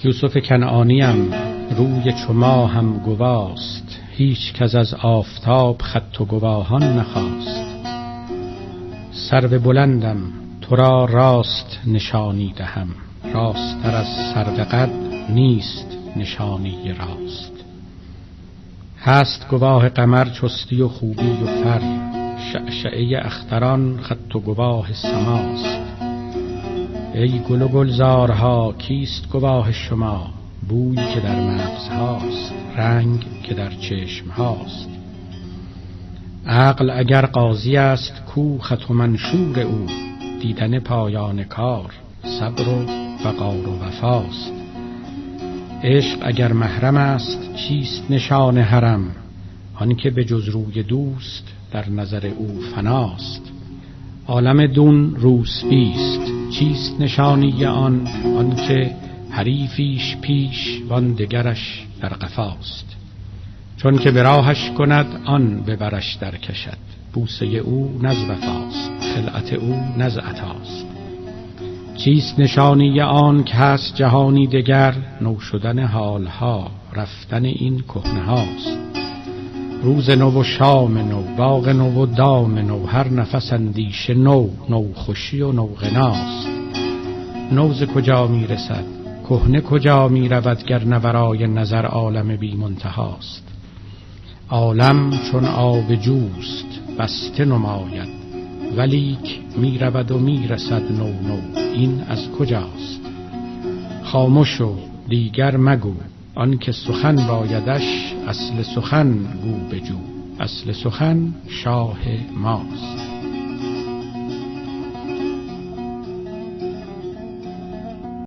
یوسف کنعانیم روی چو ماهم گواست، هیچ کس از آفتاب خط و گواهان نخواست. سرو بلندم تو را راست نشانی دهم، راست‌تر از سرو قد نیست نشانی راست. هست گواه قمر چستی و خوبی و فر، شعشعه اختران خط و گواه سماست. ای گل و گلزارها کیست گواه شما، بوی که در مغزهاست، رنگ که در چشمهاست. عقل اگر قاضی است کو خط و منشور او، دیدن پایان کار صبر و وقار و وفاست. عشق اگر محرم است چیست نشان حرم، آن که به جز روی دوست در نظر او فناست. عالم دون روسبیست چیست نشانی آن، آن که حریفیش پیش وان دگرش در قفاست. چون که به راهش کند آن به برش در کشد، بوسه او نز وفاست خلعت او نز عطاست. چیست نشانی آن که هست جهانی دگر، نو شدن حالها رفتن این کهنه هاست. روز نو و شام نو، باغ نو و دام نو، هر نفس اندیشه نو، نو خوشی و نو غناست. نو ز کجا می رسد کهنه کجا می رود، گر نه ورای نظر عالم بی منتهاست. عالم چون آب جوست بسته نماید، ولیک می رود و می رسد نو نو، این از کجاست؟ خاموش و دیگر مگو، آن که سخن بایدش اصل سخن گو بجو، اصل سخن شاه ماست.